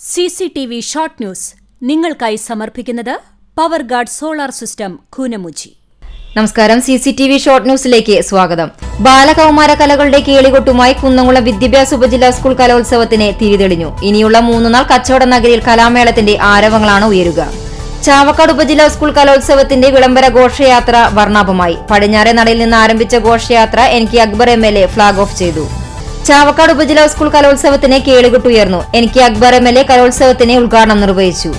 CCTV short news നിങ്ങൾക്കായി സമർപ്പിക്കുന്നത് power guard solar system Koonamuchi. നമസ്കാരം. CCTV ഷോർട്ട് ന്യൂസിലേക്ക് സ്വാഗതം. ബാലകൌമാര കലകളുടെ കേളികൊട്ടുമായി കുന്നംകുളം വിദ്യാഭ്യാസ ഉപജില്ലാ സ്കൂൾ കലോത്സവത്തിന് തിരിതെളിഞ്ഞു. ഇനിയുള്ള 3 നാൾ കച്ചവട നഗരിയിൽ കലാമേളത്തിന്റെ ആരവങ്ങളാണ് ഉയരുക. ചാവക്കാട് ഉപജില്ലാ സ്കൂൾ കലോത്സവത്തിന്റെ വിളംബര ഘോഷയാത്ര വർണ്ണാഭമായി. പടിഞ്ഞാറെ നടയിൽ നിന്ന് ആരംഭിച്ച ഘോഷയാത്ര NK Akbar MLA flag off ചെയ്തു. ചാവക്കാട് ഉപജില്ലാ സ്കൂൾ കലോത്സവത്തിന് കേളികൊട്ടുയർന്നു. NK അക്ബർ MLA കലോത്സവത്തിന് ഉദ്ഘാടനം നിർവഹിച്ചു.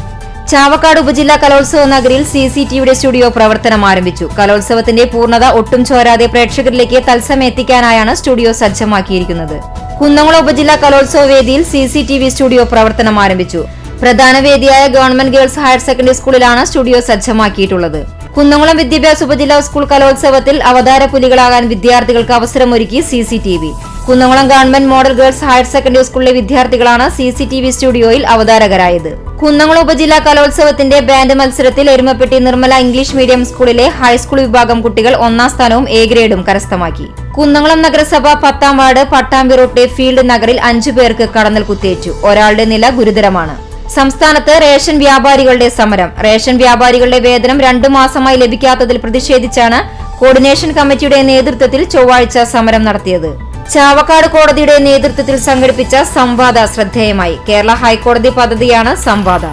ചാവക്കാട് ഉപജില്ലാ കലോത്സവ നഗരിയിൽ CCTVയുടെ സ്റ്റുഡിയോ പ്രവർത്തനം ആരംഭിച്ചു. കലോത്സവത്തിന്റെ പൂർണ്ണത ഒട്ടും ചോരാതെ പ്രേക്ഷകരിലേക്ക് തത്സമയം എത്തിക്കാനായാണ് സ്റ്റുഡിയോ സജ്ജമാക്കിയിരിക്കുന്നത്. കുന്നംകുളം ഉപജില്ലാ കലോത്സവ വേദിയിൽ CCTV സ്റ്റുഡിയോ പ്രവർത്തനം ആരംഭിച്ചു. പ്രധാന വേദിയായ ഗവൺമെന്റ് ഗേൾസ് ഹയർ സെക്കൻഡറി സ്കൂളിലാണ് സ്റ്റുഡിയോ സജ്ജമാക്കിയിട്ടുള്ളത്. കുന്നംകുളം വിദ്യാഭ്യാസ ഉപജില്ലാ സ്കൂൾ കലോത്സവത്തിൽ അവതാര പുലികളാകാൻ വിദ്യാർത്ഥികൾക്ക് അവസരമൊരുക്കി CCTV. Kunnamkulam government model girls higher secondary സ്കൂളിലെ വിദ്യാർത്ഥികളാണ് CCTV സ്റ്റുഡിയോയിൽ അവതാരകരായത്. കുന്നംകുളം ഉപജില്ലാ കലോത്സവത്തിന്റെ ബാൻഡ് മത്സരത്തിൽ എരുമപ്പെട്ടി നിർമ്മല ഇംഗ്ലീഷ് മീഡിയം സ്കൂളിലെ ഹൈസ്കൂൾ വിഭാഗം കുട്ടികൾ 1ാം സ്ഥാനവും A ഗ്രേഡും കരസ്ഥമാക്കി. കുന്നംകുളം നഗരസഭ 10ാം വാർഡ് പട്ടാമ്പി റോട്ടിലെ ഫീൽഡ് നഗറിൽ 5 പേർക്ക് കടന്നൽ കുത്തേറ്റു. ഒരാളുടെ നില ഗുരുതരമാണ്. സംസ്ഥാനത്ത് റേഷൻ വ്യാപാരികളുടെ സമരം. റേഷൻ വ്യാപാരികളുടെ വേതനം 2 മാസമായി ലഭിക്കാത്തതിൽ പ്രതിഷേധിച്ചാണ് കോർഡിനേഷൻ കമ്മിറ്റിയുടെ നേതൃത്വത്തിൽ ചൊവ്വാഴ്ച സമരം നടത്തിയത്. ചാവക്കാട് കോടതിയുടെ നേതൃത്വത്തിൽ സംഘടിപ്പിച്ച സംവാദ ശ്രദ്ധേയമായി. കേരള ഹൈക്കോടതി പദ്ധതിയാണ് സംവാദ.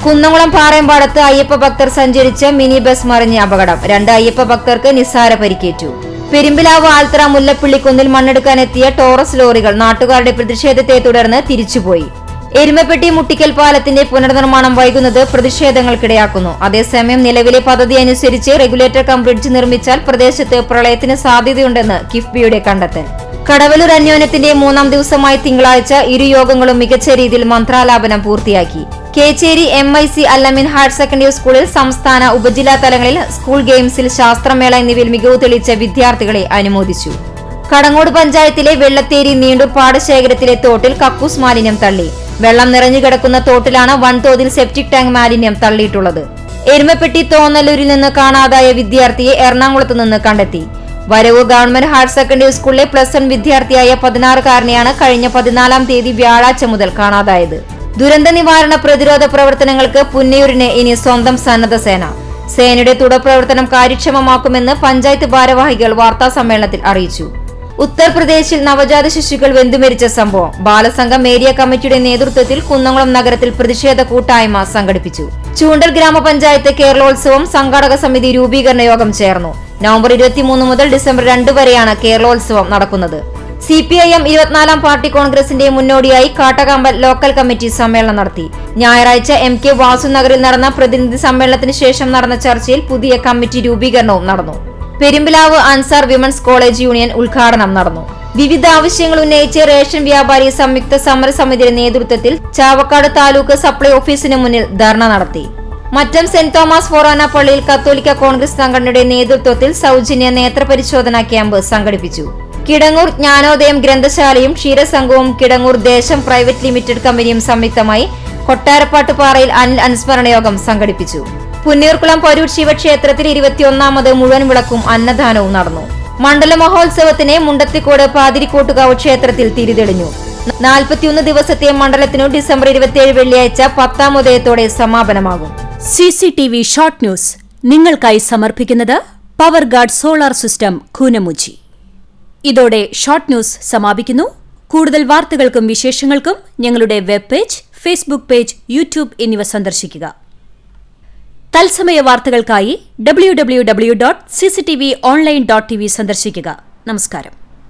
കുന്നംകുളം പാറയമ്പാടത്ത് അയ്യപ്പ ഭക്തർ സഞ്ചരിച്ച മിനി ബസ് മറിഞ്ഞ അപകടം. 2 അയ്യപ്പ ഭക്തർക്ക് നിസ്സാര പരിക്കേറ്റു. പെരുമ്പിലാവ് ആൽത്തറ മുല്ലപ്പള്ളിക്കുന്നിൽ മണ്ണെടുക്കാനെത്തിയ ടോറസ് ലോറികൾ നാട്ടുകാരുടെ പ്രതിഷേധത്തെ തുടർന്ന് തിരിച്ചുപോയി. എരുമപ്പെട്ടി മുട്ടിക്കൽ പാലത്തിന്റെ പുനർനിർമ്മാണം വൈകുന്നത് പ്രതിഷേധങ്ങൾക്കിടയാക്കുന്നു. അതേസമയം നിലവിലെ പദ്ധതി അനുസരിച്ച് റെഗുലേറ്റർ കം ബ്രിഡ്ജ് നിർമ്മിച്ചാൽ പ്രദേശത്ത് പ്രളയത്തിന് സാധ്യതയുണ്ടെന്ന് കിഫ്ബിയുടെ കണ്ടെത്തൽ. കടവലൂർ അന്യോന്യത്തിന്റെ 3ാം ദിവസമായ തിങ്കളാഴ്ച ഇരു യോഗങ്ങളും മികച്ച രീതിയിൽ മന്ത്രാലാപനം പൂർത്തിയാക്കി. കേച്ചേരി MIC അല്ലമിൻ ഹയർ സെക്കൻഡറി സ്കൂളിൽ സംസ്ഥാന ഉപജില്ലാ തലങ്ങളിൽ സ്കൂൾ ഗെയിംസിൽ ശാസ്ത്രമേള എന്നിവയിൽ മികവ് തെളിയിച്ച വിദ്യാർത്ഥികളെ അനുമോദിച്ചു. കടങ്ങോട് പഞ്ചായത്തിലെ വെള്ളത്തേരി നീണ്ടൂർ പാടശേഖരത്തിലെ തോട്ടിൽ കക്കൂസ് മാലിന്യം തള്ളി. വെള്ളം നിറഞ്ഞുകിടക്കുന്ന തോട്ടിലാണ് വൻതോതിൽ സെപ്റ്റിക് ടാങ്ക് മാലിന്യം തള്ളിയിട്ടുള്ളത്. എരുമപ്പെട്ടി തോന്നലൂരിൽ നിന്ന് കാണാതായ വിദ്യാർത്ഥിയെ എറണാകുളത്ത് നിന്ന് കണ്ടെത്തി. വരവൂർ ഗവൺമെന്റ് ഹയർ സെക്കൻഡറി സ്കൂളിലെ +1 വിദ്യാർത്ഥിയായ 16-കാരനെയാണ് കഴിഞ്ഞ 14-ാം തീയതി വ്യാഴാഴ്ച മുതൽ കാണാതായത്. ദുരന്ത നിവാരണ പ്രതിരോധ പ്രവർത്തനങ്ങൾക്ക് പുന്നയൂരിന് ഇനി സ്വന്തം സന്നദ്ധ സേന. സേനയുടെ തുടർപ്രവർത്തനം കാര്യക്ഷമമാക്കുമെന്ന് പഞ്ചായത്ത് ഭാരവാഹികൾ വാർത്താസമ്മേളനത്തിൽ അറിയിച്ചു. ഉത്തർപ്രദേശിൽ നവജാത ശിശുക്കൾ വെന്തുമരിച്ച സംഭവം. ബാലസംഘം ഏരിയ കമ്മിറ്റിയുടെ നേതൃത്വത്തിൽ കുന്നംകുളം നഗരത്തിൽ പ്രതിഷേധ കൂട്ടായ്മ സംഘടിപ്പിച്ചു. ചൂണ്ടൽ ഗ്രാമപഞ്ചായത്ത് കേരളോത്സവം സംഘാടക സമിതി രൂപീകരണ യോഗം ചേർന്നു. നവംബർ 23 മുതൽ ഡിസംബർ 2 വരെയാണ് കേരളോത്സവം നടക്കുന്നത്. CPIM 24ാം പാർട്ടി കോൺഗ്രസിന്റെ മുന്നോടിയായി കാട്ടകമ്പൽ ലോക്കൽ കമ്മിറ്റി സമ്മേളനം നടത്തി. ഞായറാഴ്ച MK വാസു നഗറിൽ നടന്ന പ്രതിനിധി സമ്മേളനത്തിന് ശേഷം നടന്ന ചർച്ചയിൽ പുതിയ കമ്മിറ്റി രൂപീകരണവും നടന്നു. Perumpilavu Ansar women's college union ഉദ്ഘാടനം നടന്നു. വിവിധ ആവശ്യങ്ങൾ ഉന്നയിച്ച് റേഷൻ വ്യാപാരി സംയുക്ത സമരസമിതിയുടെ നേതൃത്വത്തിൽ ചാവക്കാട് താലൂക്ക് സപ്ലൈ ഓഫീസിന് മുന്നിൽ ധർണ നടത്തി. മറ്റം സെന്റ് തോമസ് ഫൊറാന പള്ളിയിൽ കത്തോലിക്ക കോൺഗ്രസ് സംഘടനയുടെ നേതൃത്വത്തിൽ സൗജന്യ നേത്രപരിശോധനാ ക്യാമ്പ് സംഘടിപ്പിച്ചു. കിടങ്ങൂർ ജ്ഞാനോദയം ഗ്രന്ഥശാലയും ക്ഷീരസംഘവും കിടങ്ങൂർ ദേശം പ്രൈവറ്റ് ലിമിറ്റഡ് കമ്പനിയും സംയുക്തമായി കൊട്ടാരപ്പാട്ടുപാറയിൽ അനിൽ അനുസ്മരണ യോഗം സംഘടിപ്പിച്ചു. പുന്നയൂർക്കുളം പൊരൂർ ശിവക്ഷേത്രത്തിൽ 21ാമത് മുഴുവൻ വിളക്കും അന്നദാനവും നടന്നു. മണ്ഡല മഹോത്സവത്തിന് മുണ്ടത്തിക്കോട് പാതിരിക്കോട്ടുകാവ് ക്ഷേത്രത്തിൽ തിരിതെളിഞ്ഞു. 41 ദിവസത്തെ മണ്ഡലത്തിനു ഡിസംബർ 27 വെള്ളിയാഴ്ച 10ാം ഉദയത്തോടെ സമാപനമാകും. CCTV ഷോർട്ട് ന്യൂസ് നിങ്ങൾക്കായി സമർപ്പിക്കുന്നത് power guard solar system Koonamuchi. ഇതോടെ ഷോർട്ട് ന്യൂസ് സമാപിക്കുന്നു. കൂടുതൽ വാർത്തകൾക്കും വിശേഷങ്ങൾക്കും ഞങ്ങളുടെ web page, Facebook page, YouTube എന്നിവ സന്ദർശിക്കുക. തത്സമയ വാർത്തകൾക്കായി www.cctv online.tv സന്ദർശിക്കുക. നമസ്കാരം.